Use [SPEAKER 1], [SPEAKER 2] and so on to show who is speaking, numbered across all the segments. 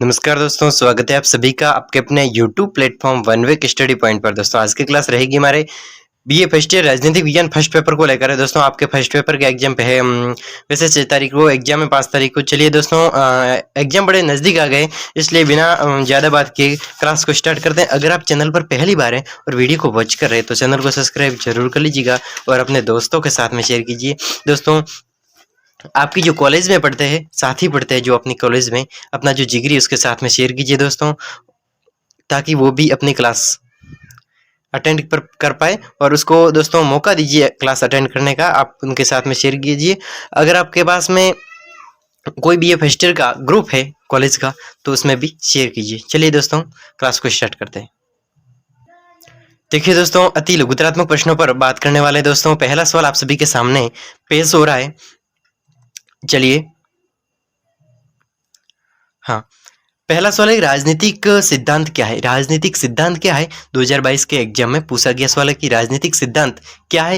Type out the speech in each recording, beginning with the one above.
[SPEAKER 1] नमस्कार दोस्तों, स्वागत है आप सभी का आपके अपने YouTube platform one way study point पर। दोस्तों आज की क्लास रहेगी हमारे बीए फर्स्ट ईयर राजनीतिक विज्ञान फर्स्ट पेपर को लेकर है। दोस्तों आपके फर्स्ट पेपर के एग्जाम पे है वैसे 6 तारीख को एग्जाम है, 5 तारीख को। चलिए दोस्तों एग्जाम बड़े नज़दीक आ गए, इसलिए बिना ज़्यादा बात किए क्लास को स्टार्ट करते हैं। अगर आप चैनल पर पहली बार हैं और वीडियो को वॉच कर रहे हैं तो चैनल को सब्सक्राइब जरूर कर लीजिएगा और अपने दोस्तों के साथ में शेयर कीजिए। दोस्तों आपकी जो कॉलेज में पढ़ते हैं, साथी पढ़ते हैं जो अपनी कॉलेज में, अपना जो जिगरी उसके साथ में शेयर कीजिए दोस्तों, ताकि वो भी अपनी क्लास अटेंड कर पाए और उसको दोस्तों मौका दीजिए क्लास अटेंड करने का। आप उनके साथ में शेयर कीजिए। अगर आपके पास में कोई भी ये फर्स्ट ईयर का ग्रुप है कॉलेज का तो उसमें भी शेयर कीजिए। चलिए दोस्तों क्लास को स्टार्ट करते हैं। देखिए दोस्तों, अति लघुतरात्मक प्रश्नों पर बात करने वाले दोस्तों, पहला सवाल आप सभी के सामने पेश हो रहा है। चलिए हाँ, पहला सवाल है राजनीतिक सिद्धांत क्या है। राजनीतिक सिद्धांत क्या है 2022 के एग्जाम में पूछा गया सवाल है कि राजनीतिक सिद्धांत क्या है।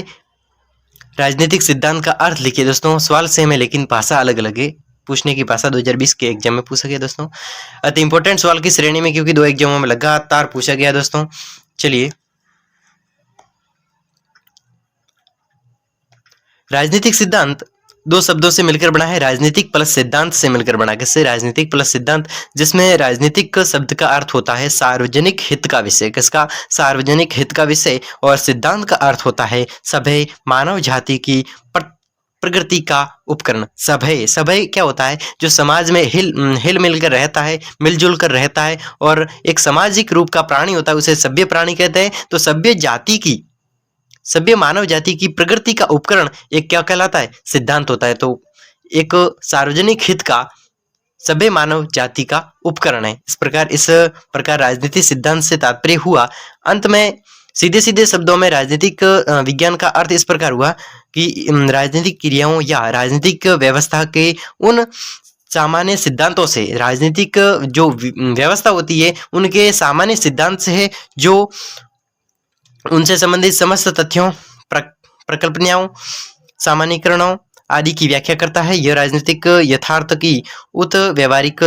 [SPEAKER 1] राजनीतिक सिद्धांत का अर्थ लिखिए दोस्तों। सवाल सेम है लेकिन भाषा अलग अलग है। पूछने की भाषा 2020 के एग्जाम में पूछा गया दोस्तों। अति इंपॉर्टेंट सवाल की श्रेणी में, क्योंकि 2 एग्जामों में लगातार पूछा गया दोस्तों। चलिए, राजनीतिक सिद्धांत 2 शब्दों से मिलकर बना है। राजनीतिक प्लस सिद्धांत से मिलकर बना। किससे? राजनीतिक प्लस सिद्धांत, जिसमें राजनीतिक शब्द का अर्थ होता है सार्वजनिक हित का विषय। किसका? सार्वजनिक हित का विषय। और सिद्धांत का अर्थ होता है सभ्य मानव जाति की प्रगति का उपकरण। सभ्य, सभ्य क्या होता है? जो समाज में हिल मिल कर रहता है, मिलजुल कर रहता है और एक सामाजिक रूप का प्राणी होता है, उसे सभ्य प्राणी कहते हैं। तो सभ्य जाति की, सभ्य मानव जाति की प्रगति का उपकरण एक क्या कहलाता है? सिद्धांत होता है। तो एक सार्वजनिक हित का सभ्य मानव जाति का उपकरण है। इस प्रकार राजनीतिक सिद्धांत से तात्पर्य हुआ। अंत में सीधे सीधे शब्दों में राजनीतिक विज्ञान का अर्थ इस प्रकार हुआ कि राजनीतिक क्रियाओं या राजनीतिक व्यवस्था के उन सामान्य सिद्धांतों से, राजनीतिक जो व्यवस्था होती है उनके सामान्य सिद्धांत से है, जो उनसे संबंधित समस्त तथ्यों, प्रकल्पनाओं, सामान्यीकरणों आदि की व्याख्या करता है। यह राजनीतिक यथार्थ की उत व्यवहारिक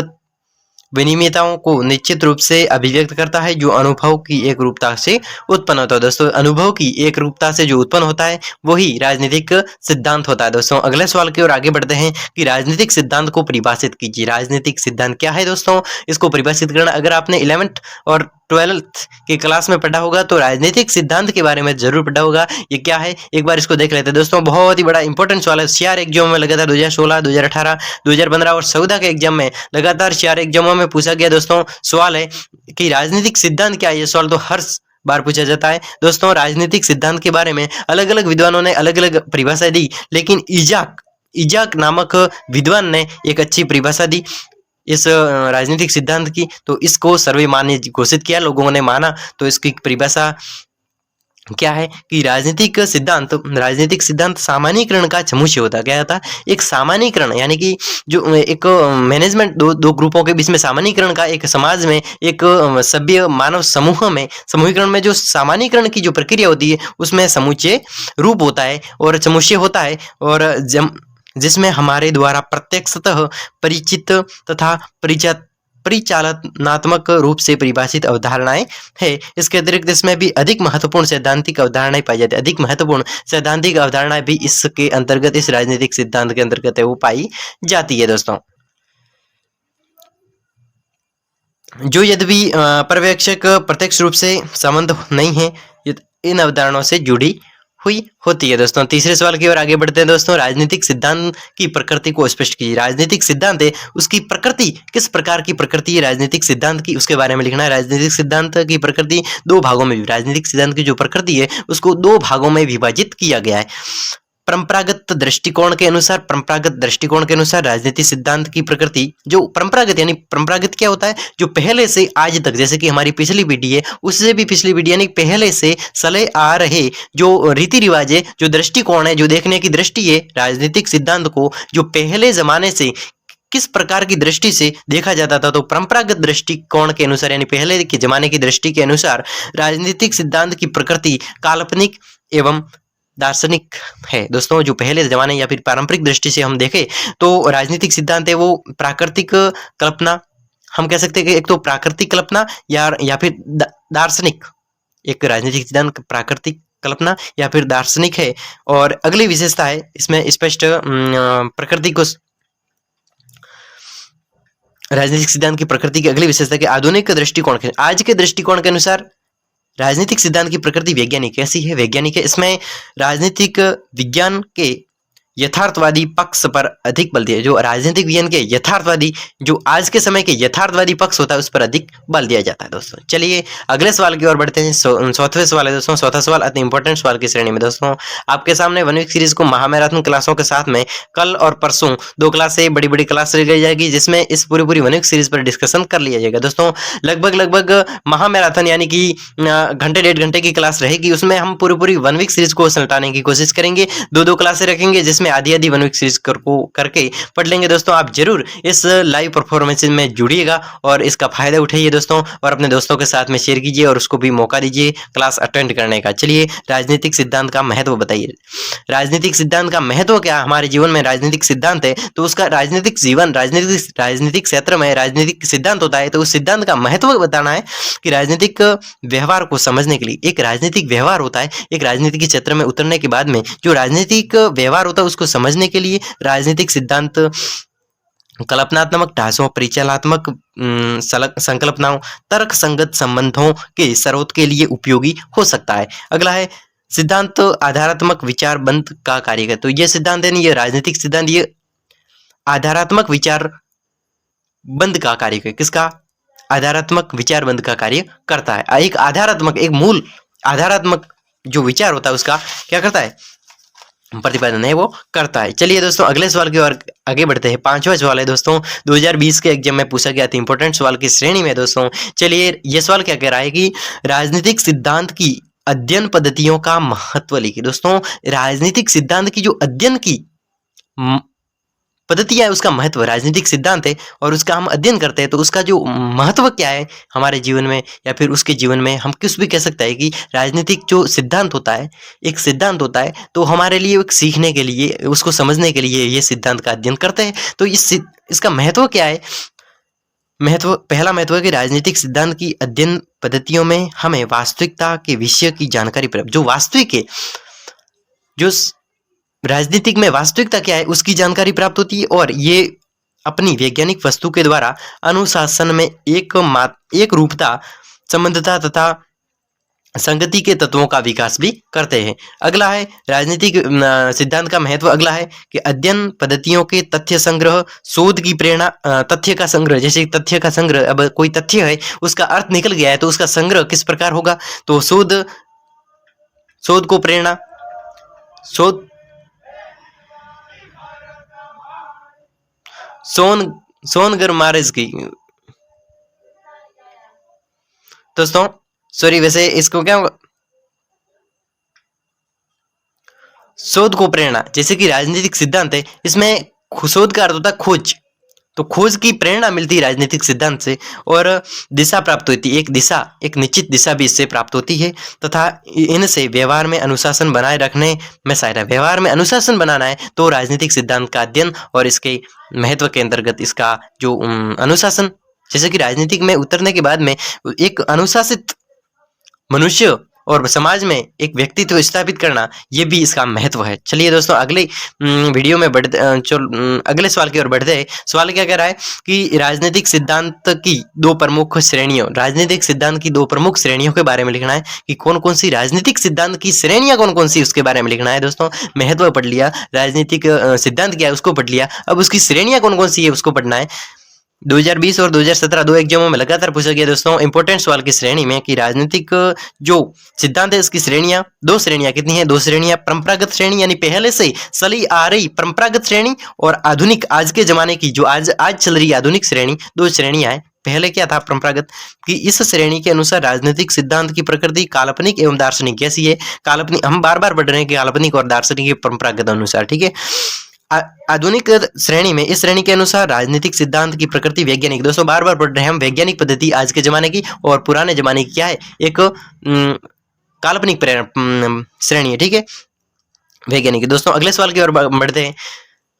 [SPEAKER 1] विनियमितताओं को निश्चित रूप से अभिव्यक्त करता है, जो अनुभव की एक रूपता से उत्पन्न होता है। दोस्तों अनुभव की एक रूपता से जो उत्पन्न होता है वही राजनीतिक सिद्धांत होता है। दोस्तों अगले सवाल की ओर आगे बढ़ते हैं कि राजनीतिक सिद्धांत को परिभाषित कीजिए। राजनीतिक सिद्धांत क्या है दोस्तों? इसको परिभाषित करना, अगर आपने 11th और 12th की क्लास में पढ़ा होगा तो राजनीतिक सिद्धांत के बारे में जरूर पढ़ा होगा। ये क्या है एक बार इसको देख लेते हैं दोस्तों। बहुत ही बड़ा इंपॉर्टेंट सवाल है। 4 एग्जाम में लगातार 2016, 2018, 2015 और 14 के एग्जाम में लगातार 4 एग्जामों में पूछा गया दोस्तों। सवाल है कि राजनीतिक सिद्धांत क्या है। ये सवाल तो हर बार पूछा जाता है दोस्तों। राजनीतिक सिद्धांत के बारे में अलग अलग विद्वानों ने अलग अलग परिभाषा दी, लेकिन इजाक नामक विद्वान ने एक अच्छी परिभाषा दी इस राजनीतिक सिद्धांत की। तो इसको सर्वमान्य घोषित किया, लोगों ने माना। तो इसकी परिभाषा क्या है कि राजनीतिक सिद्धांत सामान्यीकरण का समुच्चय होता है। क्या होता है? एक सामान्यीकरण, यानी कि जो एक मैनेजमेंट दो ग्रुपों के बीच में सामान्यीकरण का, एक समाज में, एक सभ्य मानव समूह में समूहीकरण में जो सामान्यीकरण की जो प्रक्रिया होती है उसमें समुच्चय रूप होता है और समुच्चय होता है, और जिसमें हमारे द्वारा प्रत्यक्षतः परिचित तथा परिचालनात्मक रूप से परिभाषित अवधारणाएं है। इसके अतिरिक्त इसमें भी अधिक महत्वपूर्ण सैद्धांतिक अवधारणाएं पाई जाती है। अधिक महत्वपूर्ण सैद्धांतिक अवधारणाएं भी इसके अंतर्गत, इस राजनीतिक सिद्धांत के अंतर्गत है वो पाई जाती है दोस्तों। जो यद्यपि पर्यवेक्षक प्रत्यक्ष रूप से संबंध नहीं है, इन अवधारणाओं से जुड़ी हुई होती है दोस्तों। तीसरे सवाल की ओर आगे बढ़ते हैं दोस्तों। राजनीतिक सिद्धांत की प्रकृति को स्पष्ट कीजिए। राजनीतिक सिद्धांत है, उसकी प्रकृति, किस प्रकार की प्रकृति है राजनीतिक सिद्धांत की, उसके बारे में लिखना है। राजनीतिक सिद्धांत की प्रकृति 2 भागों में, राजनीतिक सिद्धांत की जो प्रकृति है उसको 2 भागों में विभाजित किया गया है। परंपरागत दृष्टिकोण के अनुसार राजनीतिक सिद्धांत की प्रकृति, जो परंपरागत, यानी परंपरागत क्या होता है? जो पहले से आज तक, जैसे कि हमारी पिछली पीढ़ी है उससे भी पिछली पीढ़ी, यानी पहले से चले आ रहे जो रीति रिवाज है, जो दृष्टिकोण है, जो देखने की दृष्टि है राजनीतिक सिद्धांत को, जो पहले जमाने से किस प्रकार की दृष्टि से देखा जाता था, तो परंपरागत दृष्टिकोण के अनुसार, यानी पहले के जमाने की दृष्टि के अनुसार राजनीतिक सिद्धांत की प्रकृति काल्पनिक एवं दार्शनिक है दोस्तों। जो पहले जमाने या फिर पारंपरिक दृष्टि से हम देखें तो राजनीतिक सिद्धांत है वो प्राकृतिक कल्पना हम कह सकते हैं कि एक तो प्राकृतिक कल्पना या फिर दार्शनिक। एक राजनीतिक सिद्धांत प्राकृतिक कल्पना या फिर दार्शनिक है। और अगली विशेषता है इसमें स्पष्ट प्रकृति को, राजनीतिक सिद्धांत की प्रकृति की अगली विशेषता कि आधुनिक दृष्टिकोण के, आज के दृष्टिकोण के अनुसार राजनीतिक सिद्धांत की प्रकृति वैज्ञानिक कैसी है, वैज्ञानिक है। इसमें राजनीतिक विज्ञान के यथार्थवादी पक्ष पर अधिक बल दिया, जो राजनीतिक विज्ञान के यथार्थवादी, जो आज के समय के यथार्थवादी पक्ष होता है उस पर अधिक बल दिया जाता है दोस्तों। चलिए अगले सवाल की ओर बढ़ते हैं। चौथे सवाल है दोस्तों, चौथा सवाल अति इंपॉर्टेंट सवाल की श्रेणी में दोस्तों। आपके सामने 1 वीक सीरीज को महामैराथन क्लासों के साथ में कल और परसों 2 क्लासें, बड़ी बड़ी क्लास ली जाएगी, जिसमें इस पूरी 1 वीक सीरीज पर डिस्कशन कर लिया जाएगा दोस्तों। लगभग महामैराथन यानी कि घंटे 1.5 घंटे की क्लास रहेगी, उसमें हम पूरी 1 वीक सीरीज को सलटाने की कोशिश करेंगे। 2 क्लासें रखेंगे जिसमें आधी 1 वीक सीरीज करके पढ़ लेंगे दोस्तों। आप जरूर इस लाइव परफॉर्मेंस में जुड़िएगा और इसका फायदा उठाइए दोस्तों, और अपने दोस्तों के साथ में शेयर कीजिए और उसको भी मौका दीजिए क्लास अटेंड करने का। चलिए राजनीतिक सिद्धांत का महत्व बताइए। राजनीतिक सिद्धांत का महत्व क्या, हमारे जीवन में राजनीतिक सिद्धांत है तो उसका राजनीतिक जीवन, राजनीतिक क्षेत्र में राजनीतिक सिद्धांत होता है तो उस सिद्धांत का महत्व बताना है कि राजनीतिक व्यवहार को समझने के लिए एक राजनीतिक व्यवहार होता है। एक राजनीतिक क्षेत्र में उतरने के बाद में जो राजनीतिक व्यवहार होता है उसको समझने के लिए राजनीतिक सिद्धांत कल्पनात्मक ढांचों, परिचयात्मक संकल्पनाओं, तर्क संगत संबंधों के स्रोत के लिए उपयोगी हो सकता है। अगला है सिद्धांत आधारात्मक विचार बंद का कार्य है। तो ये सिद्धांत है, ये राजनीतिक सिद्धांत ये आधारात्मक विचार बंद का कार्य है। किसका? आधारात्मक विचार बंद का कार्य करता है। एक आधारात्मक, एक मूल आधारात्मक जो विचार होता है उसका क्या करता है? प्रतिपादन है वो करता है। चलिए दोस्तों अगले सवाल की ओर आगे बढ़ते हैं। 5वां सवाल है दोस्तों, 2020 के एग्जाम में पूछा गया था, इंपॉर्टेंट सवाल की श्रेणी में दोस्तों। चलिए ये सवाल क्या कह रहा है कि राजनीतिक सिद्धांत की अध्ययन पद्धतियों का महत्व लिखिए। दोस्तों राजनीतिक सिद्धांत की जो अध्ययन की पद्धति है उसका महत्व, राजनीतिक सिद्धांत है और उसका हम अध्ययन करते हैं तो उसका जो महत्व क्या है हमारे जीवन में या फिर उसके जीवन में, हम किस भी कह सकते हैं कि राजनीतिक जो सिद्धांत होता है, एक सिद्धांत होता है तो हमारे लिए एक सीखने के लिए, उसको समझने के लिए ये सिद्धांत का अध्ययन करते हैं। तो इसका महत्व क्या है? महत्व, पहला महत्व है कि राजनीतिक सिद्धांत की अध्ययन पद्धतियों में हमें वास्तविकता के विषय की जानकारी प्राप्त, जो वास्तविक है, जो राजनीतिक में वास्तविकता क्या है उसकी जानकारी प्राप्त होती है और ये अपनी वैज्ञानिक वस्तु के द्वारा अनुशासन में एक रूपता, संबंधता तथा संगति के तत्वों का विकास भी करते हैं। अगला है राजनीतिक सिद्धांत का महत्व, अगला है कि अध्ययन पद्धतियों के तथ्य संग्रह, शोध की प्रेरणा, तथ्य का संग्रह, जैसे तथ्य का संग्रह, अब कोई तथ्य है उसका अर्थ निकल गया है तो उसका संग्रह किस प्रकार होगा? तो शोध को प्रेरणा, सोनगर मारेज की दोस्तों, सॉरी वैसे इसको क्या होगा? शोध को प्रेरणा, जैसे कि राजनीतिक सिद्धांत है इसमें शोध का अर्थ होता है खोज, तो खोज की प्रेरणा मिलती है राजनीतिक सिद्धांत से और दिशा प्राप्त होती है, एक दिशा, एक निश्चित दिशा भी इससे प्राप्त होती है तथा इनसे व्यवहार में अनुशासन बनाए रखने में सहायता। व्यवहार में अनुशासन बनाना है तो राजनीतिक सिद्धांत का अध्ययन और इसके महत्व के अंतर्गत इसका जो अनुशासन, जैसे कि राजनीतिक में उतरने के बाद में एक अनुशासित मनुष्य और समाज में एक व्यक्तित्व स्थापित करना, ये भी इसका महत्व है। चलिए दोस्तों अगले वीडियो में अगले सवाल की ओर बढ़ते हैं। सवाल क्या कह रहा है कि राजनीतिक सिद्धांत की 2 प्रमुख श्रेणियों, राजनीतिक सिद्धांत की 2 प्रमुख श्रेणियों के बारे में लिखना है कि कौन कौन सी राजनीतिक सिद्धांत की श्रेणियां कौन कौन सी उसके बारे में लिखना है। दोस्तों महत्व पढ़ लिया, राजनीतिक सिद्धांत क्या है उसको पढ़ लिया, अब उसकी श्रेणियां कौन कौन सी है उसको पढ़ना है। 2020 और 2017 2 एग्जामों में लगातार पूछा गया दोस्तों इंपॉर्टेंट सवाल की श्रेणी में कि राजनीतिक जो सिद्धांत है इसकी श्रेणियां, 2 श्रेणियां कितनी है? 2 श्रेणियां, परंपरागत श्रेणी यानी पहले से चली आ रही परंपरागत श्रेणी और आधुनिक, आज के जमाने की जो आज चल रही आधुनिक श्रेणी, 2 श्रेणियां है। पहले क्या था परंपरागत, कि इस श्रेणी के अनुसार राजनीतिक सिद्धांत की प्रकृति काल्पनिक एवं दार्शनिक कैसी है? काल्पनिक, हम बार बार पढ़ रहे हैं कि काल्पनिक और दार्शनिक परंपरागत अनुसार, ठीक है। आधुनिक श्रेणी में, इस श्रेणी के अनुसार राजनीतिक सिद्धांत की प्रकृति वैज्ञानिक, दोस्तों बार बार पढ़ रहे हैं हम, वैज्ञानिक पद्धति आज के जमाने की और पुराने जमाने की क्या है? एक काल्पनिक श्रेणी है, ठीक है, वैज्ञानिक। दोस्तों अगले सवाल की ओर बढ़ते हैं।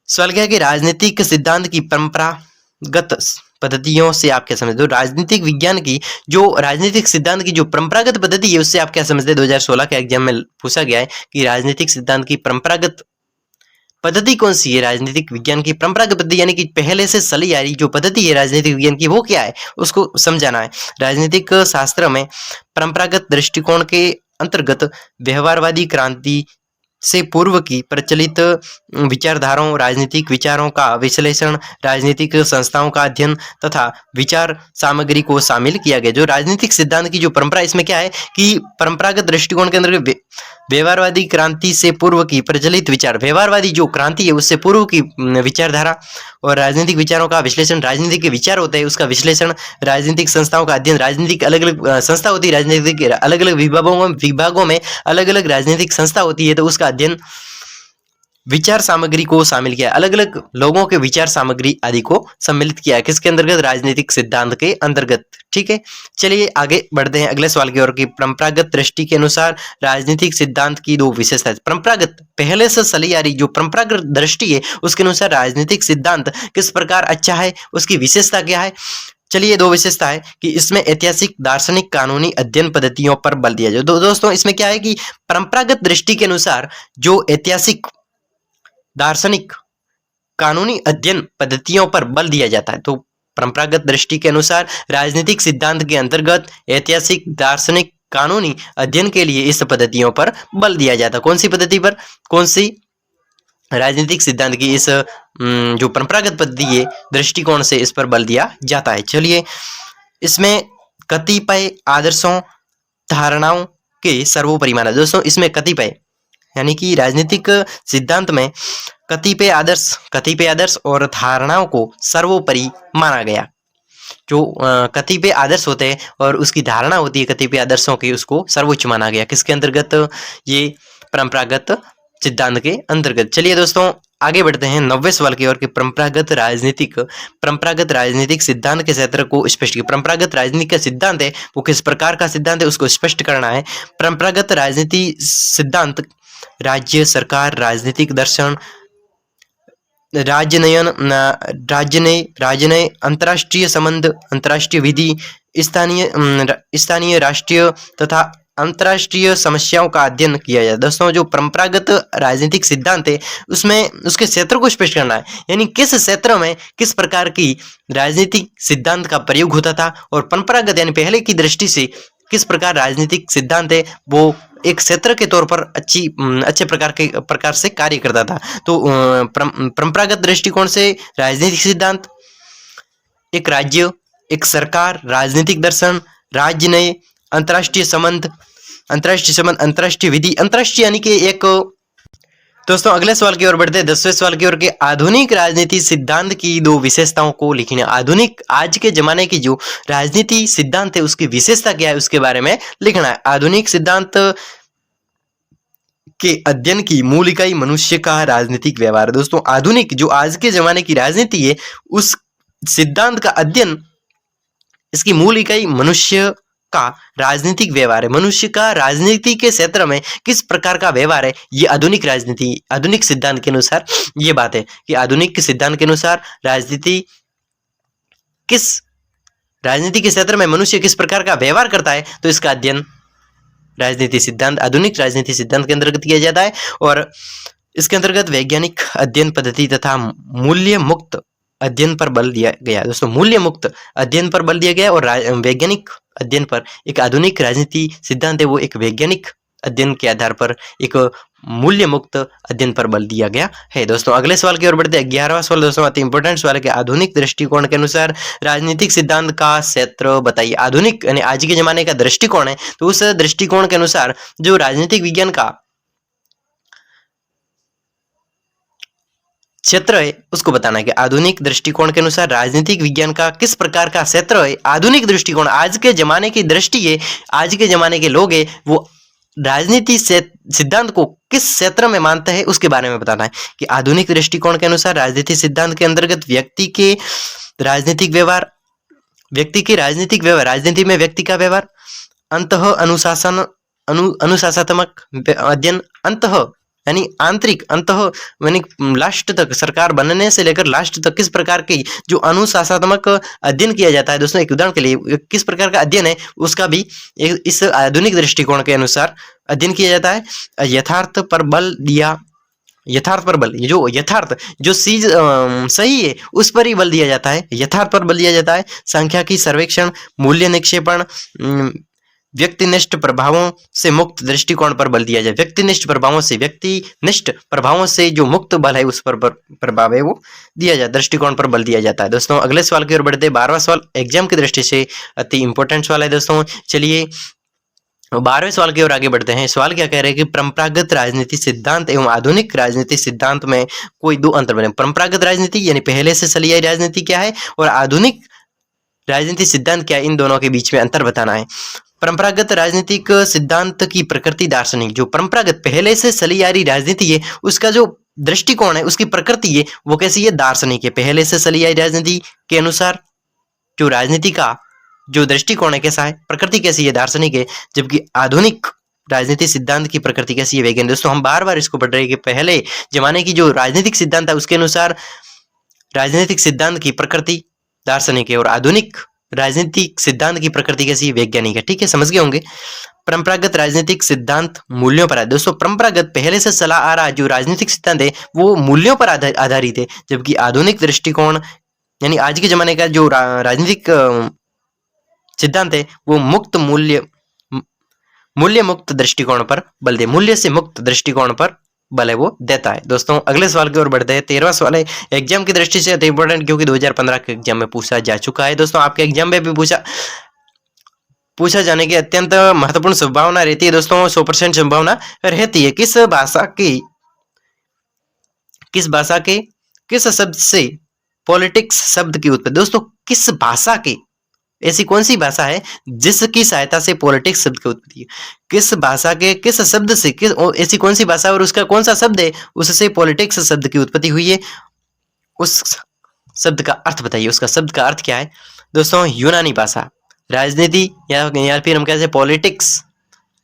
[SPEAKER 1] सवाल क्या है कि राजनीतिक सिद्धांत की परंपरागत पद्धतियों से आप क्या समझते हो? राजनीतिक विज्ञान की जो राजनीतिक सिद्धांत की जो परंपरागत पद्धति है उससे आप क्या समझते हैं? 2016 के एग्जाम में पूछा गया है कि राजनीतिक सिद्धांत की परंपरागत पद्धति कौन सी है? राजनीतिक विज्ञान की परंपरागत पद्धति यानी कि पहले से चली आ रही जो पद्धति है राजनीतिक विज्ञान की वो क्या है उसको समझाना है। राजनीतिक शास्त्र में परंपरागत दृष्टिकोण के अंतर्गत व्यवहारवादी क्रांति से पूर्व की प्रचलित विचारधाराओं, राजनीतिक विचारों का विश्लेषण, राजनीतिक संस्थाओं का अध्ययन तथा विचार सामग्री को शामिल किया गया। जो राजनीतिक सिद्धांत की जो परंपरा इसमें क्या है कि परंपरागत दृष्टिकोण के अंदर व्यवहारवादी क्रांति से पूर्व की प्रचलित विचार, व्यवहारवादी जो क्रांति है उससे पूर्व की विचारधारा और राजनीतिक विचारों का विश्लेषण, राजनीतिक के विचार होते हैं उसका विश्लेषण, राजनीतिक संस्थाओं का अध्ययन, राजनीतिक अलग अलग संस्था होती है, राजनीतिक अलग अलग विभागों में अलग अलग राजनीतिक संस्था होती है तो उसका अध्ययन, विचार सामग्री को शामिल किया, अलग अलग लोगों के विचार सामग्री आदि को सम्मिलित किया है किसके अंतर्गत? राजनीतिक सिद्धांत के अंतर्गत। ठीक है, चलिए आगे बढ़ते हैं अगले सवाल की ओर की परंपरागत दृष्टि के अनुसार राजनीतिक सिद्धांत की दो विशेषताएं। परंपरागत पहले से चली आ रही जो परंपरागत दृष्टि है उसके अनुसार राजनीतिक सिद्धांत किस प्रकार अच्छा है, उसकी विशेषता क्या है? चलिए दो विशेषता है कि इसमें ऐतिहासिक, दार्शनिक, कानूनी अध्ययन पद्धतियों पर बल दिया जाए। दोस्तों इसमें क्या है कि परंपरागत दृष्टि के अनुसार जो ऐतिहासिक, दार्शनिक, कानूनी अध्ययन पद्धतियों पर बल दिया जाता है। तो परंपरागत दृष्टि के अनुसार राजनीतिक सिद्धांत के अंतर्गत ऐतिहासिक, दार्शनिक, कानूनी अध्ययन के लिए इस पद्धतियों पर बल दिया जाता है। कौन सी पद्धति पर? कौन सी? राजनीतिक सिद्धांत की इस जो परंपरागत पद्धति है दृष्टिकोण से इस पर बल दिया जाता है। चलिए इसमें कतिपय आदर्शों, धारणाओं के सर्वोपरि माना। दोस्तों इसमें कतिपय यानी कि राजनीतिक सिद्धांत में कतिपय आदर्श और धारणाओं को सर्वोपरि माना गया। जो कतिपय आदर्श होते हैं और उसकी धारणा होती है कतिपय आदर्शों की, उसको सर्वोच्च माना गया। किसके अंतर्गत? ये परंपरागत सिद्धांत के अंतर्गत। चलिए दोस्तों आगे बढ़ते हैं 90वें सवाल की ओर कि परंपरागत राजनीतिक सिद्धांत के क्षेत्र को स्पष्ट किया। परंपरागत राजनीति का सिद्धांत है वो किस प्रकार का सिद्धांत है उसको स्पष्ट करना है। परंपरागत राजनीति सिद्धांत राज्य सरकार, राजनीतिक दर्शन, राजनय, अंतर्राष्ट्रीय संबंध, अंतर्राष्ट्रीय विधि, स्थानीय राष्ट्रीय तथा अंतर्राष्ट्रीय समस्याओं का अध्ययन किया जाए। दोस्तों जो परंपरागत राजनीतिक सिद्धांत है उसमें उसके क्षेत्र को स्पष्ट करना है, यानी किस क्षेत्र में किस प्रकार की राजनीतिक सिद्धांत का प्रयोग होता था और परंपरागत यानी पहले की दृष्टि से किस प्रकार राजनीतिक सिद्धांत है वो एक क्षेत्र के तौर पर अच्छे प्रकार से कार्य करता था। तो परंपरागत दृष्टिकोण से राजनीतिक सिद्धांत एक राज्य, एक सरकार, राजनीतिक दर्शन, राजनय, अंतर्राष्ट्रीय संबंध, अंतर्राष्ट्रीय विधि, अंतर्राष्ट्रीय यानी कि एक। दोस्तों अगले सवाल की ओर बढ़ते हैं 10वें सवाल की ओर के आधुनिक राजनीति सिद्धांत की दो विशेषताओं को लिखना। आधुनिक आज के जमाने की जो राजनीति सिद्धांत है उसकी विशेषता क्या है उसके बारे में लिखना है। आधुनिक सिद्धांत के अध्ययन की मूल इकाई मनुष्य का राजनीतिक व्यवहार। दोस्तों आधुनिक जो आज के जमाने की राजनीति है उस सिद्धांत का अध्ययन, इसकी मूल इकाई मनुष्य का राजनीतिक व्यवहार है। मनुष्य का राजनीति के क्षेत्र में किस प्रकार का व्यवहार है, ये आधुनिक सिद्धांत के अनुसार ये बात है कि आधुनिक सिद्धांत के अनुसार राजनीति के क्षेत्र में मनुष्य किस प्रकार का व्यवहार करता है, तो इसका अध्ययन आधुनिक राजनीति सिद्धांत के अंतर्गत किया जाता है। और इसके अंतर्गत वैज्ञानिक अध्ययन पद्धति तथा मूल्य मुक्त अध्ययन पर बल दिया गया। दोस्तों मूल्य मुक्त अध्ययन पर बल दिया गया और वैज्ञानिक अध्ययन पर। एक आधुनिक राजनीति सिद्धांत है वो एक वैज्ञानिक अध्ययन के आधार पर एक मूल्य मुक्त अध्ययन पर बल दिया गया है। दोस्तों अगले सवाल की ओर बढ़ते हैं 11वां सवाल। दोस्तों अति इंपॉर्टेंट सवाल है कि आधुनिक दृष्टिकोण के अनुसार राजनीतिक सिद्धांत का क्षेत्र बताइए। आधुनिक यानी आज के जमाने का दृष्टिकोण है तो उस दृष्टिकोण के अनुसार जो राजनीतिक विज्ञान का क्षेत्र है उसको बताना है कि आधुनिक दृष्टिकोण के अनुसार राजनीतिक विज्ञान का किस प्रकार का क्षेत्र है। आधुनिक दृष्टिकोण आज के जमाने की दृष्टि है, आज के जमाने के लोग हैं वो राजनीति से सिद्धांत को किस क्षेत्र में मानते हैं उसके बारे में बताना है कि आधुनिक दृष्टिकोण के अनुसार राजनीति सिद्धांत के अंतर्गत व्यक्ति के राजनीतिक व्यवहार, राजनीति में व्यक्ति का व्यवहार, अंतः अनुशासनात्मक अध्ययन, अंतः यानी आंतरिक अंतः यानी लास्ट तक, सरकार बनने से लेकर लास्ट तक किस प्रकार की जो अनुशासनात्मक अध्ययन किया जाता है दोस्तों, एक उदाहरण के लिए किस प्रकार का अध्ययन है उसका भी इस आधुनिक दृष्टिकोण के अनुसार अध्ययन किया जाता है। यथार्थ पर बल दिया, यथार्थ पर बल, ये जो यथार्थ जो चीज सही है उस पर ही बल दिया जाता है, यथार्थ पर बल दिया जाता है। सांख्यिकी सर्वेक्षण, मूल्य निक्षेपण, व्यक्तिनिष्ठ प्रभावों से मुक्त दृष्टिकोण पर बल दिया जाए। व्यक्तिनिष्ठ प्रभावों से, व्यक्तिनिष्ठ प्रभावों से जो मुक्त बल है उस पर प्रभाव है वो दिया जाए, दृष्टिकोण पर बल दिया जाता है। दोस्तों अगले सवाल की ओर बढ़ते हैं। 12वां सवाल एग्जाम की दृष्टि से अति इंपॉर्टेंट सवाल है दोस्तों। चलिए 12वें सवाल की ओर आगे बढ़ते हैं। सवाल क्या कह रहे हैं कि परंपरागत राजनीति सिद्धांत एवं आधुनिक राजनीति सिद्धांत में कोई दो अंतर बने। परंपरागत राजनीति यानी पहले से चली आई राजनीति क्या है, और आधुनिक राजनीति सिद्धांत क्या है, इन दोनों के बीच में अंतर बताना है। परंपरागत राजनीतिक सिद्धांत की प्रकृति दार्शनिक, जो परंपरागत पहले से चली आ रही राजनीति है उसका जो दृष्टिकोण है, उसकी प्रकृति है वो कैसी है, दार्शनिक है। पहले से चली आई राजनीति के अनुसार जो राजनीति का जो दृष्टिकोण है कैसा है, प्रकृति कैसी है, दार्शनिक है। जबकि आधुनिक राजनीति सिद्धांत की प्रकृति कैसी है, वैज्ञानिक। दोस्तों हम बार बार इसको पढ़ रहे हैं कि पहले जमाने की जो राजनीतिक सिद्धांत है उसके अनुसार राजनीतिक सिद्धांत की प्रकृति दार्शनिक है, और आधुनिक राजनीतिक सिद्धांत की प्रकृति कैसी है, वैज्ञानिक है। ठीक है, समझ गए होंगे। परंपरागत राजनीतिक सिद्धांत मूल्यों पर आधारित। दोस्तों परंपरागत पहले से चला आ रहा जो राजनीतिक सिद्धांत है वो मूल्यों पर आधारित है, जबकि आधुनिक दृष्टिकोण यानी आज के जमाने का जो राजनीतिक सिद्धांत है वो मूल्य मुक्त दृष्टिकोण पर बल दे, मूल्य से मुक्त दृष्टिकोण पर बल है वो देता है। दोस्तों अगले सवाल की ओर बढ़ते हैं। 13वां सवाल है एग्जाम की दृष्टि से अति इंपॉर्टेंट, क्योंकि 2015 के एग्जाम में पूछा जा चुका है। दोस्तों आपके एग्जाम में भी पूछा जाने की अत्यंत महत्वपूर्ण संभावना रहती है दोस्तों, 100% संभावना रहती है। किस भाषा के किस शब्द से पॉलिटिक्स शब्द की उत्पत्ति। दोस्तों किस भाषा के, ऐसी कौन सी भाषा है जिसकी सहायता से पॉलिटिक्स शब्द की उत्पत्ति है, किस भाषा के किस शब्द से, किस ऐसी कौन सी भाषा और उसका कौन सा शब्द है उससे पॉलिटिक्स शब्द की उत्पत्ति हुई है, उस शब्द का अर्थ बताइए, उसका शब्द का अर्थ क्या है। दोस्तों यूनानी भाषा, राजनीति या फिर हम कहते हैं पॉलिटिक्स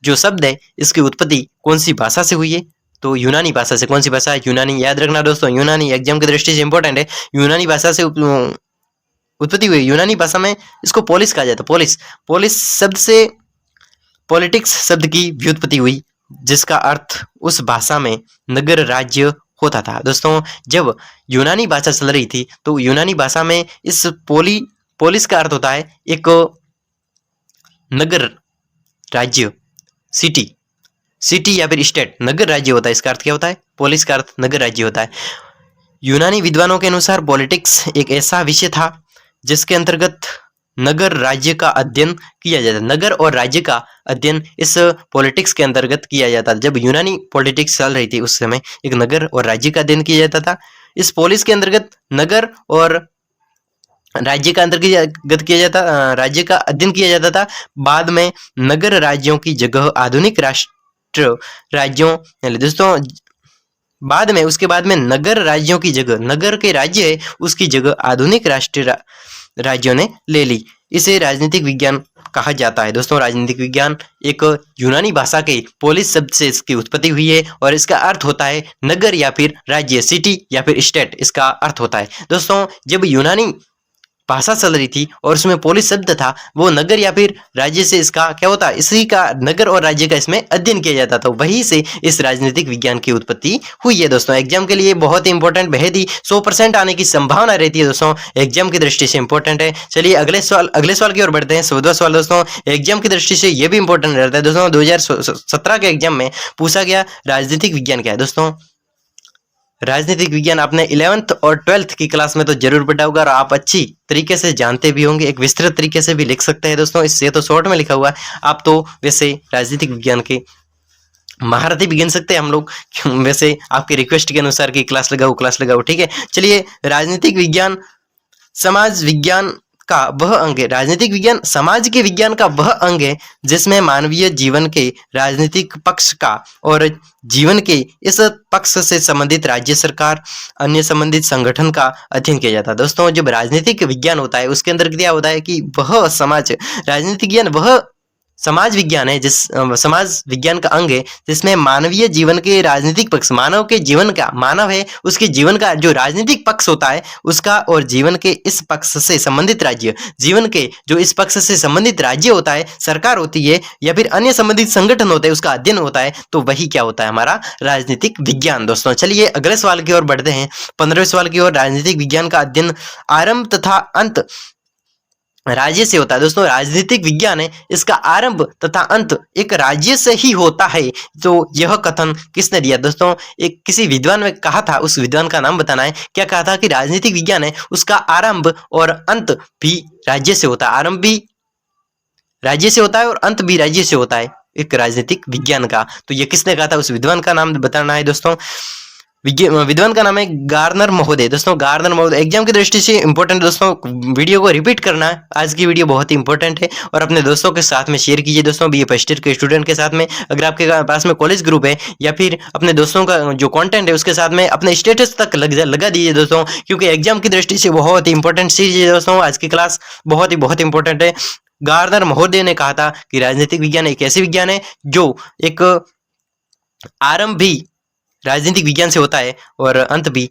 [SPEAKER 1] जो शब्द है इसकी उत्पत्ति कौन सी भाषा से हुई है, तो यूनानी भाषा से। कौन सी भाषा है, यूनानी। याद रखना दोस्तों यूनानी एग्जाम की दृष्टि से इंपॉर्टेंट है, यूनानी भाषा से उत्पत्ति हुई। यूनानी भाषा में इसको पोलिस कहा जाता है, पोलिस शब्द से पॉलिटिक्स शब्द की व्युत्पत्ति हुई, जिसका अर्थ उस भाषा में नगर राज्य होता था। दोस्तों जब यूनानी भाषा चल रही थी तो यूनानी भाषा में इस पोलिस का अर्थ होता है एक नगर राज्य, सिटी या फिर स्टेट, नगर राज्य होता है। इसका अर्थ क्या होता है, पोलिस का अर्थ नगर राज्य होता है। यूनानी विद्वानों के अनुसार पॉलिटिक्स एक ऐसा विषय था जिसके अंतर्गत नगर राज्य का अध्ययन किया जाता है। नगर और राज्य का अध्ययन इस पॉलिटिक्स के अंतर्गत किया जाता था। जब यूनानी पॉलिटिक्स चल रही थी उस समय एक नगर और राज्य का अध्ययन किया जाता था। इस पोलिस के अंतर्गत नगर और राज्य का अंतर्गत किया जाता, राज्य का अध्ययन किया जाता था। बाद में नगर राज्यों की जगह आधुनिक राष्ट्र राज्यों, दोस्तों बाद में उसके बाद में नगर राज्यों की जगह, नगर के राज्य है उसकी जगह आधुनिक राष्ट्रीय राज्यों ने ले ली। इसे राजनीतिक विज्ञान कहा जाता है। दोस्तों राजनीतिक विज्ञान एक यूनानी भाषा के पोलिस शब्द से इसकी उत्पत्ति हुई है और इसका अर्थ होता है नगर या फिर राज्य, सिटी या फिर स्टेट इसका अर्थ होता है। दोस्तों जब यूनानी भाषा चल रही थी और उसमें पोलिस शब्द था, वो नगर या फिर राज्य से इसका क्या होता है, इसी का नगर और राज्य का इसमें अध्ययन किया जाता था, वहीं से इस राजनीतिक विज्ञान की उत्पत्ति हुई है। दोस्तों एग्जाम के लिए बहुत ही इंपॉर्टेंट, बेहद ही 100% आने की संभावना रहती है दोस्तों, एग्जाम की दृष्टि से इंपॉर्टेंट है। चलिए अगले सवाल की ओर बढ़ते हैं। 14वां सवाल दोस्तों एग्जाम की दृष्टि से ये भी इंपॉर्टेंट रहता है दोस्तों। 2017 के एग्जाम में पूछा गया राजनीतिक विज्ञान क्या है। दोस्तों राजनीतिक विज्ञान आपने 11th और 12th की क्लास में तो जरूर पढ़ा होगा और आप अच्छी तरीके से जानते भी होंगे, एक विस्तृत तरीके से भी लिख सकते हैं दोस्तों, इससे तो शॉर्ट में लिखा हुआ है। आप तो वैसे राजनीतिक विज्ञान के महारथी भी गिन सकते हैं हम लोग, वैसे आपके रिक्वेस्ट के अनुसार की क्लास लगाओ, ठीक है। चलिए राजनीतिक विज्ञान समाज विज्ञान का वह अंग है, राजनीतिक विज्ञान समाज के विज्ञान का वह अंग है जिसमें मानवीय जीवन के राजनीतिक पक्ष का और जीवन के इस पक्ष से संबंधित राज्य सरकार अन्य संबंधित संगठन का अध्ययन किया जाता है। दोस्तों जब राजनीतिक विज्ञान होता है उसके अंदर क्या होता है कि वह समाज, राजनीतिक विज्ञान वह समाज विज्ञान है, समाज विज्ञान का अंग है जिसमें मानवीय जीवन के राजनीतिक पक्ष, मानव के जीवन का, मानव है उसके जीवन का जो राजनीतिक पक्ष होता है उसका, और जीवन के इस पक्ष से संबंधित राज्य, जीवन के जो इस पक्ष से संबंधित राज्य होता है, सरकार होती है या फिर अन्य संबंधित संगठन होते हैं, उसका अध्ययन होता है, तो वही क्या होता है हमारा राजनीतिक विज्ञान। दोस्तों चलिए अगले सवाल की ओर बढ़ते हैं, 15वें सवाल की ओर। राजनीतिक विज्ञान का अध्ययन आरंभ तथा अंत राज्य से होता है। दोस्तों राजनीतिक विज्ञान है, इसका आरंभ तथा अंत एक राज्य से ही होता है। तो यह कथन किसने दिया? दोस्तों एक किसी विद्वान ने कहा था, उस विद्वान का नाम बताना है। क्या कहा था? कि राजनीतिक विज्ञान है उसका आरंभ और अंत भी राज्य से होता है। आरंभ भी राज्य से होता है और अंत भी राज्य से होता है एक राजनीतिक विज्ञान का। तो यह किसने कहा था? उस विद्वान का नाम बताना है। दोस्तों विद्वान का नाम है गार्नर महोदय। दोस्तों गार्नर महोदय एग्जाम की दृष्टि से इंपॉर्टेंट। दोस्तों वीडियो को रिपीट करना है, आज की वीडियो बहुत ही इंपॉर्टेंट है, और अपने दोस्तों के साथ में शेयर कीजिए। दोस्तों बीए फर्स्ट ईयर के स्टूडेंट के साथ में, अगर आपके पास में कॉलेज ग्रुप है या फिर अपने दोस्तों का जो कंटेंट है उसके साथ में अपने स्टेटस तक लगा दीजिए दोस्तों, क्योंकि एग्जाम की दृष्टि से बहुत ही इंपॉर्टेंट चीज है दोस्तों। आज की क्लास बहुत ही इंपॉर्टेंट है। गार्नर महोदय ने कहा था कि राजनीतिक विज्ञान एक ऐसी विज्ञान है जो एक आरंभ भी राजनीतिक विज्ञान से होता है और अंत भी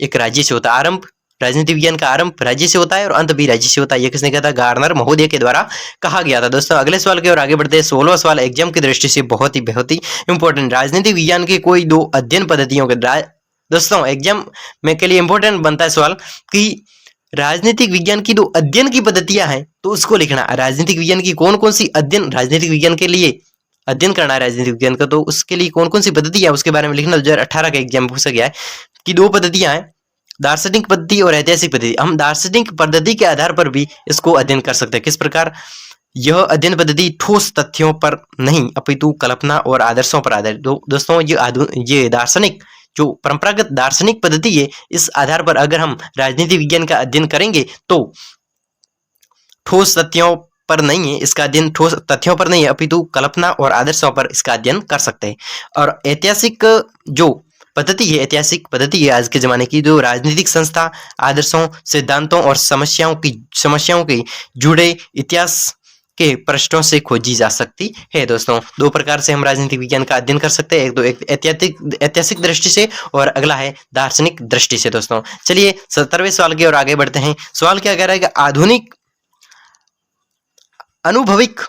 [SPEAKER 1] एक राज्य से होता है। आरंभ राजनीतिक विज्ञान का आरंभ राज्य से होता है और अंत भी राज्य से होता है। ये किसने कहा था? गार्नर महोदय के द्वारा कहा गया था। दोस्तों अगले सवाल की ओर आगे बढ़ते हैं। 16वां सवाल एग्जाम की दृष्टि से बहुत ही इंपॉर्टेंट। राजनीतिक विज्ञान की कोई दो अध्ययन पद्धतियों के दोस्तों एग्जाम में के लिए इंपॉर्टेंट बनता है सवाल कि राजनीतिक विज्ञान की दो अध्ययन की पद्धतियां हैं, तो उसको लिखना। राजनीतिक विज्ञान की कौन कौन सी अध्ययन, राजनीतिक विज्ञान के लिए अध्ययन करना है राजनीतिक विज्ञान का, तो उसके लिए कौन कौन सी पद्धति है उसके बारे में लिखना। 2018 का एग्जाम पूछा गया है कि दो पद्धतियां हैं, दार्शनिक पद्धति और ऐतिहासिक पद्धति। हम दार्शनिक पद्धति के आधार पर भी इसको अध्ययन कर सकते हैं। किस प्रकार? यह अध्ययन पद्धति ठोस तथ्यों पर नहीं अपितु कल्पना और आदर्शों पर आधारित। दोस्तों ये दार्शनिक जो परंपरागत दार्शनिक पद्धति है, इस आधार पर अगर हम राजनीति विज्ञान का अध्ययन करेंगे तो ठोस तथ्यों पर नहीं है इसका अध्ययन, ठोस तथ्यों पर नहीं है अपितु कल्पना और आदर्शों पर इसका अध्ययन कर सकते हैं। और ऐतिहासिक जो पद्धति है, ऐतिहासिक पद्धति है आज के जमाने की, जो राजनीतिक संस्था, आदर्शों, सिद्धांतों और समस्याओं के जुड़े इतिहास के प्रश्नों से खोजी जा सकती है। दोस्तों दो प्रकार से हम राजनीतिक विज्ञान का अध्ययन कर सकते हैं, एक तो ऐतिहासिक दृष्टि से और अगला है दार्शनिक दृष्टि से। दोस्तों चलिए 17वें सवाल की ओर आगे बढ़ते हैं। सवाल क्या कह रहा है कि आधुनिक अनुभविक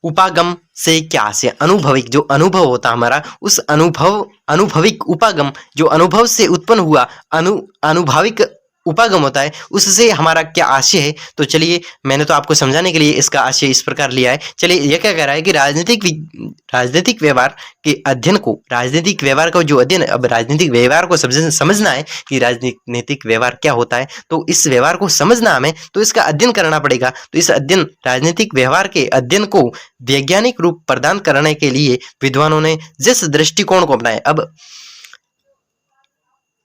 [SPEAKER 1] उपागम से क्या आशय? अनुभविक जो अनुभव होता हमारा, उस अनुभविक उपागम जो अनुभव से उत्पन्न हुआ अनुभाविक उपागम होता है, उससे हमारा क्या आशय है? तो चलिए मैंने तो आपको समझाने के लिए इसका आशय इस प्रकार लिया है। चलिए यह क्या कह रहा है कि राजनीतिक व्यवहार के अध्ययन को, राजनीतिक व्यवहार का जो अध्ययन, अब राजनीतिक व्यवहार को समझना है कि राजनीतिक व्यवहार क्या होता है, तो इस व्यवहार को समझना हमें, तो इसका अध्ययन करना पड़ेगा। तो इस अध्ययन, राजनीतिक व्यवहार के अध्ययन को वैज्ञानिक रूप प्रदान करने के लिए विद्वानों ने जिस दृष्टिकोण को अपनाया, अब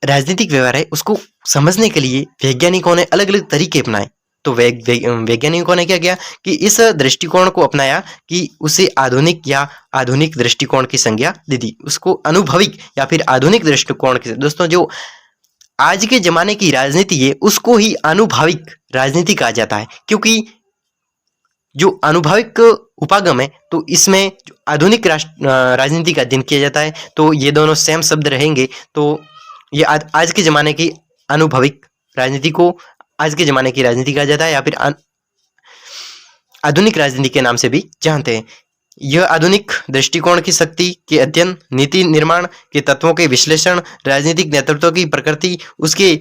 [SPEAKER 1] राजनीतिक व्यवहार है उसको समझने के लिए वैज्ञानिकों ने अलग अलग तरीके अपनाए। तो वैज्ञानिकों ने क्या किया कि इस दृष्टिकोण को अपनाया कि उसे आधुनिक दृष्टिकोण की संज्ञा दे दी, उसको अनुभविक या फिर आधुनिक दृष्टिकोण की। दोस्तों जो आज के जमाने की राजनीति है उसको ही अनुभाविक राजनीति कहा जाता है, क्योंकि जो अनुभाविक उपागम है तो इसमें आधुनिक राजनीति का अध्ययन किया जाता है। तो ये दोनों सेम शब्द रहेंगे। तो ये आज के जमाने की अनुभविक राजनीति को आज के जमाने की राजनीति कहा जाता है, या फिर आधुनिक राजनीति के नाम से भी जानते हैं। यह आधुनिक दृष्टिकोण की शक्ति के अध्ययन, नीति निर्माण के तत्वों के विश्लेषण, राजनीतिक नेतृत्व की प्रकृति, उसके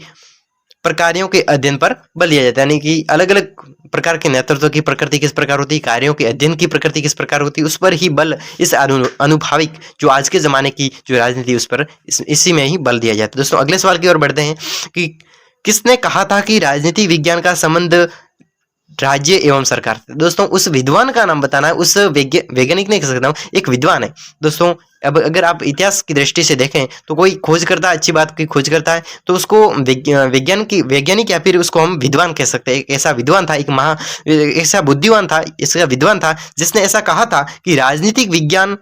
[SPEAKER 1] प्रकारों के अध्ययन पर बल दिया जाता है। यानी कि अलग अलग प्रकार के नेतृत्व की प्रकृति किस प्रकार होती है, कार्यों के अध्ययन की प्रकृति किस प्रकार होती है, उस पर ही बल, इस अनुभाविक जो आज के जमाने की जो राजनीति उस पर इसी में ही बल दिया जाता है। दोस्तों अगले सवाल की ओर बढ़ते हैं कि किसने कहा था कि राजनीति विज्ञान का संबंध राज्य एवं सरकार? दोस्तों उस विद्वान का नाम बताना है, उस वैज्ञानिक नहीं कह सकता हूँ, एक विद्वान है। दोस्तों अब अगर आप इतिहास की दृष्टि से देखें तो कोई खोज करता है, अच्छी बात की खोज करता है, तो उसको वैज्ञानिक या फिर उसको हम विद्वान कह सकते हैं। एक ऐसा विद्वान था, ऐसा बुद्धिमान था, ऐसा विद्वान था जिसने ऐसा कहा था कि राजनीतिक विज्ञान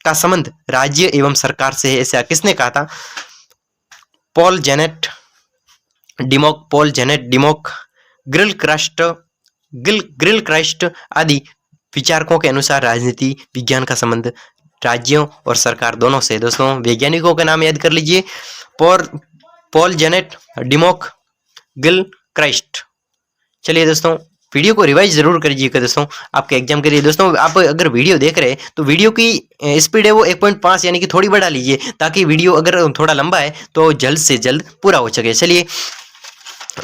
[SPEAKER 1] का संबंध राज्य एवं सरकार से है। ऐसा किसने कहा था? पॉल जेनेट डिमॉक, ग्रिल क्राइस्ट आदि विचारकों के अनुसार राजनीति विज्ञान का संबंध राज्यों और सरकार दोनों से। दोस्तों वैज्ञानिकों के नाम याद कर लीजिए, पॉल जेनेट, डिमोक, गिल क्राइस्ट। चलिए दोस्तों वीडियो को रिवाइज जरूर करिएगा दोस्तों आपके एग्जाम के लिए। दोस्तों आप अगर वीडियो देख रहे हैं तो वीडियो की स्पीड है वो 1.5 यानी कि थोड़ी बढ़ा लीजिए, ताकि वीडियो अगर थोड़ा लंबा है तो जल्द से जल्द पूरा हो सके। चलिए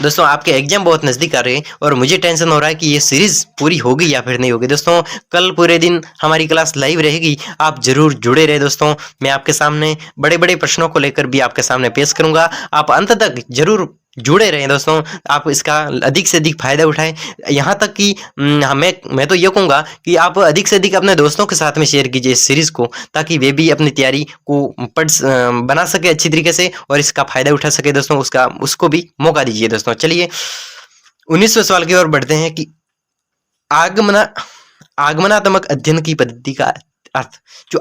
[SPEAKER 1] दोस्तों आपके एग्जाम बहुत नज़दीक आ रहे हैं और मुझे टेंशन हो रहा है कि ये सीरीज पूरी होगी या फिर नहीं होगी। दोस्तों कल पूरे दिन हमारी क्लास लाइव रहेगी, आप जरूर जुड़े रहे। दोस्तों मैं आपके सामने बड़े बड़े प्रश्नों को लेकर भी आपके सामने पेश करूंगा, आप अंत तक जरूर जुड़े रहें। दोस्तों आप इसका अधिक से अधिक फायदा उठाएं, यहाँ तक कि मैं तो ये कहूँगा कि आप अधिक से अधिक अपने दोस्तों के साथ में शेयर कीजिए इस सीरीज को, ताकि वे भी अपनी तैयारी को बना सके अच्छी तरीके से और इसका फायदा उठा सके। दोस्तों उसको भी मौका दीजिए। दोस्तों चलिए 19वें सवाल की ओर बढ़ते हैं कि आगमनात्मक अध्ययन की पद्धति का अर्थ। जो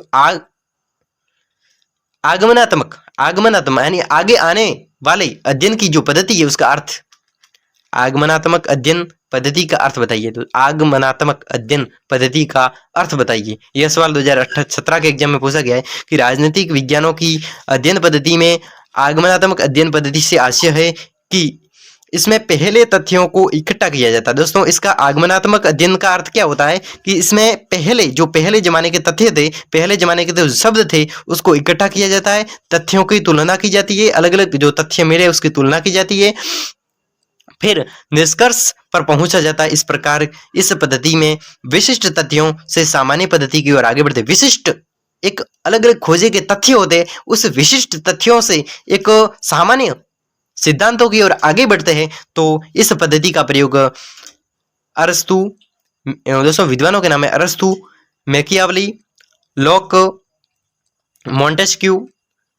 [SPEAKER 1] आगमनात्मक यानी आगे आने वाले अध्ययन की जो पद्धति है उसका अर्थ। आगमनात्मक अध्ययन पद्धति का अर्थ बताइए। तो आगमनात्मक अध्ययन पद्धति का अर्थ बताइए। यह सवाल 2017 के एग्जाम में पूछा गया है कि राजनीतिक विज्ञानों की अध्ययन पद्धति में आगमनात्मक अध्ययन पद्धति से आशय है कि इसमें पहले तथ्यों को इकट्ठा किया जाता है। दोस्तों इसका आगमनात्मक अध्ययन का अर्थ क्या होता है कि इसमें पहले जमाने के तथ्य थे, पहले जमाने के जो शब्द थे उसको इकट्ठा किया जाता है, तथ्यों की तुलना की जाती है, अलग अलग जो तथ्य मिले उसकी तुलना की जाती है, फिर निष्कर्ष पर पहुंचा जाता है। इस प्रकार इस पद्धति में विशिष्ट तथ्यों से सामान्य पद्धति की ओर आगे बढ़ते। विशिष्ट एक अलग अलग खोजे के तथ्य होते, उस विशिष्ट तथ्यों से एक सामान्य सिद्धांतों की ओर आगे बढ़ते हैं। तो इस पद्धति का प्रयोग अरस्तु, दोस्तों विद्वानों के नाम है अरस्तु, Machiavelli, lock, Montesquieu,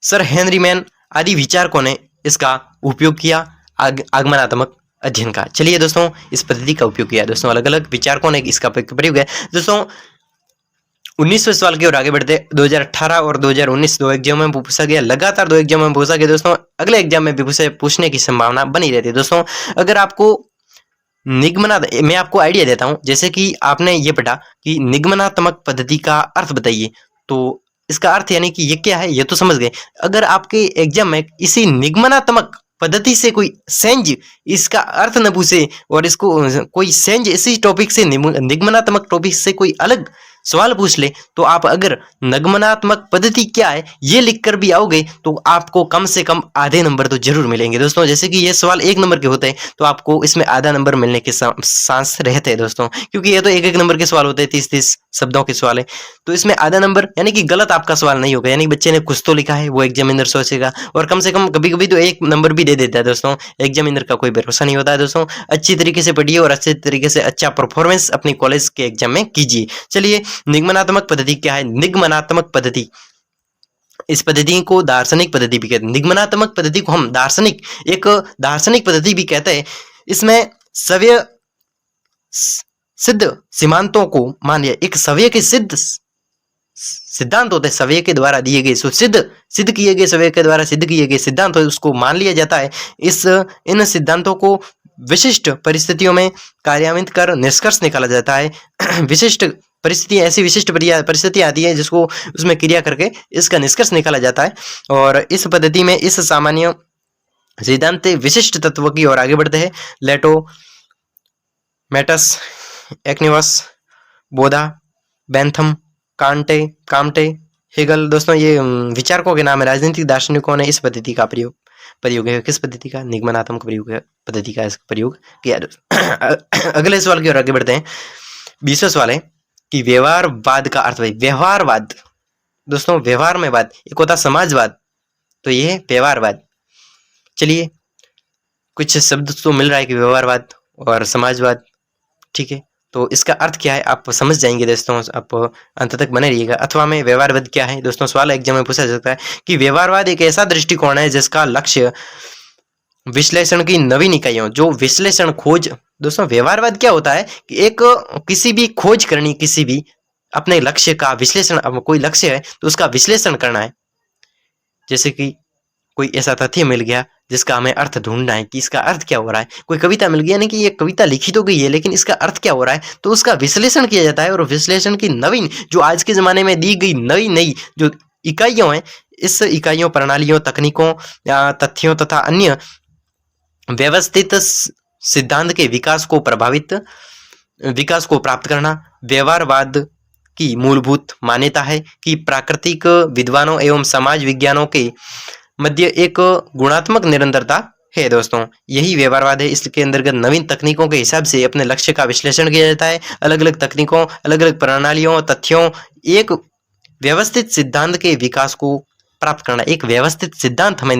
[SPEAKER 1] sir Henry man आदि विचारकों ने इसका उपयोग किया आगमनात्मक अध्ययन का। चलिए दोस्तों इस पद्धति का उपयोग किया। दोस्तों अलग अलग विचारकों ने इसका प्रयोग किया। दोस्तों 19वें सवाल की ओर आगे बढ़ते। 2018 और 2019 दो एग्जाम में पूछा गया, लगातार दो एग्जाम में पूछा गया। दोस्तों अगले एग्जाम में भी पूछने की संभावना बनी रहती है। दोस्तों अगर आपको मैं आपको आइडिया देता हूं, जैसे कि आपने ये पढ़ा कि निगमनात्मक पद्धति का अर्थ बताइए, तो इसका अर्थ यानी कि ये क्या है ये तो समझ गए। अगर आपके एग्जाम में इसी निगमनात्मक पद्धति से कोई सेंज इसका अर्थ न पूछे और इसको कोई सेंज इसी टॉपिक से निगमनात्मक टॉपिक से कोई अलग सवाल पूछ ले, तो आप अगर निगमनात्मक पद्धति क्या है ये लिखकर भी आओगे तो आपको कम से कम आधे नंबर तो जरूर मिलेंगे। दोस्तों जैसे कि ये सवाल 1 नंबर के होते हैं तो आपको इसमें आधा नंबर मिलने के चांस रहते हैं दोस्तों, क्योंकि ये तो 1-1 नंबर के सवाल होते हैं, 30-30 शब्दों के सवाल है। तो इसमें आधा नंबर यानी कि गलत आपका सवाल नहीं होगा, यानी बच्चे ने कुछ तो लिखा है वो एग्जामिनर सोचेगा, और कम से कम कभी कभी तो 1 नंबर भी दे देता है। दोस्तों एग्जामिनर का कोई भरोसा नहीं होता है। दोस्तों अच्छी तरीके से पढ़िए और अच्छे तरीके से अच्छा परफॉर्मेंस अपनी कॉलेज के एग्जाम में कीजिए। चलिए निगमनात्मक पद्धति क्या है। निगमनात्मक पद्धति, इस पद्धति को दार्शनिक पद्धति भी कहते हैं। निगमनात्मक पद्धति को हम एक दार्शनिक पद्धति भी कहते हैं। इसमें सव्य सिद्ध सिद्धांतों को मान लिया, एक सव्य के सिद्ध सिद्धांत होते हैं, सव्य के द्वारा दिए गए सिद्ध किए गए, सव्य के द्वारा सिद्ध किए गए सिद्धांत उसको मान लिया जाता है। इन सिद्धांतों को विशिष्ट परिस्थितियों में कार्यान्वित कर निष्कर्ष निकाला जाता है। विशिष्ट परिस्थिति, ऐसी विशिष्ट परिस्थिति आती है जिसको उसमें क्रिया करके इसका निष्कर्ष निकाला जाता है। और इस पद्धति में इस सामान्य सिद्धांत विशिष्ट तत्व की ओर आगे बढ़ते हैं। लेटो, मेटस, एक्निवस, बोधा, बेंथम, काम्टे, हेगल। दोस्तों ये विचारकों के नाम है। राजनीतिक दार्शनिकों ने इस पद्धति का प्रयोग है। किस पद्धति का? निगमनात्मक पद्धति का इसका प्रयोग किया। अगले सवाल की ओर आगे बढ़ते हैं। 20वां सवाल है कि व्यवहारवाद का अर्थ। व्यवहारवाद, दोस्तों व्यवहार में वाद, एक होता समाजवाद, तो ये है व्यवहारवाद। चलिए कुछ शब्द तो मिल रहा है कि व्यवहारवाद और समाजवाद, ठीक है, तो इसका अर्थ क्या है आप समझ जाएंगे। दोस्तों आप अंत तक बने रहिएगा। अथवा में व्यवहारवाद क्या है। दोस्तों सवाल एग्जाम में पूछा जाता है कि व्यवहारवाद एक ऐसा दृष्टिकोण है जिसका लक्ष्य विश्लेषण की नवीन इकाइयों, जो विश्लेषण खोज। दोस्तों व्यवहारवाद क्या होता है कि एक किसी भी खोज करनी, किसी भी अपने लक्ष्य का विश्लेषण, कोई लक्ष्य है तो उसका विश्लेषण करना है। जैसे कि कोई ऐसा तथ्य मिल गया जिसका हमें अर्थ ढूंढना है कि इसका अर्थ क्या हो रहा है। कोई कविता मिल गई, यानी कि ये कविता लिखी तो गई है लेकिन इसका अर्थ क्या हो रहा है, तो उसका विश्लेषण किया जाता है। और विश्लेषण की नवीन जो आज के ज़माने में दी गई नई नई जो इकाइयों हैं, इस इकाइयों, प्रणालियों, तकनीकों, तथ्यों तथा अन्य व्यवस्थित सिद्धांत के विकास को प्राप्त करना व्यवहारवाद की मूलभूत मान्यता है कि प्राकृतिक विद्वानों एवं समाज विज्ञानों के मध्य एक गुणात्मक निरंतरता है दोस्तों। यही व्यवहारवाद है। इसके अंतर्गत नवीन तकनीकों के हिसाब से अपने लक्ष्य का विश्लेषण किया जाता है। अलग अलग तकनीकों, अलग अलग प्रणालियों, तथ्यों, एक व्यवस्थित सिद्धांत के विकास को प्राप्त करना। एक व्यवस्थित सिद्धांत हमें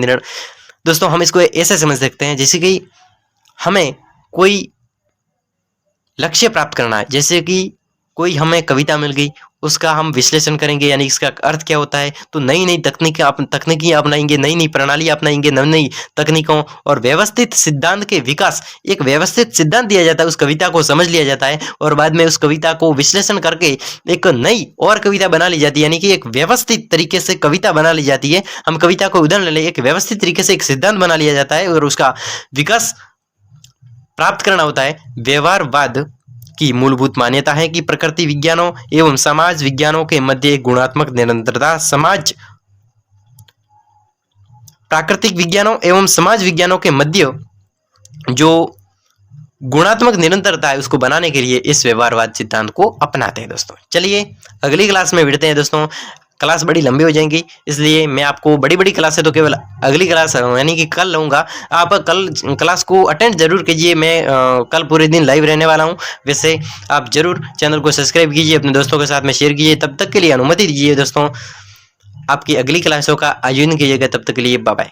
[SPEAKER 1] दोस्तों हम इसको ऐसे समझ सकते हैं जैसे कि हमें कोई लक्ष्य प्राप्त करना है, जैसे कि कोई हमें कविता मिल गई, उसका हम विश्लेषण करेंगे, यानी इसका अर्थ क्या होता है, तो नई नई तकनीकी अपनाएंगे, नई नई प्रणाली अपनाएंगे, नई नई तकनीकों और व्यवस्थित सिद्धांत के विकास। एक व्यवस्थित सिद्धांत दिया जाता है, उस कविता को समझ लिया जाता है और बाद में उस कविता को विश्लेषण करके एक नई और कविता बना ली जाती है, यानी कि एक व्यवस्थित तरीके से कविता बना ली जाती है। हम कविता को उदाहरण ले, एक व्यवस्थित तरीके से एक सिद्धांत बना लिया जाता है और उसका विकास प्राप्त करना होता है। व्यवहारवाद की मूलभूत मान्यता है कि प्रकृति विज्ञानों एवं समाज विज्ञानों के मध्य एक गुणात्मक निरंतरता, प्राकृतिक विज्ञानों एवं समाज विज्ञानों के मध्य जो गुणात्मक निरंतरता है उसको बनाने के लिए इस व्यवहारवाद सिद्धांत को अपनाते हैं दोस्तों। चलिए अगली क्लास में मिलते हैं दोस्तों। क्लास बड़ी लंबी हो जाएंगी, इसलिए मैं आपको बड़ी क्लास है तो केवल अगली क्लास यानी कि कल लूँगा। आप कल क्लास को अटेंड जरूर कीजिए। मैं कल पूरे दिन लाइव रहने वाला हूँ। वैसे आप जरूर चैनल को सब्सक्राइब कीजिए, अपने दोस्तों के साथ में शेयर कीजिए। तब तक के लिए अनुमति दीजिए दोस्तों, आपकी अगली क्लासों का आयोजन कीजिएगा। तब तक के लिए बाय बाय।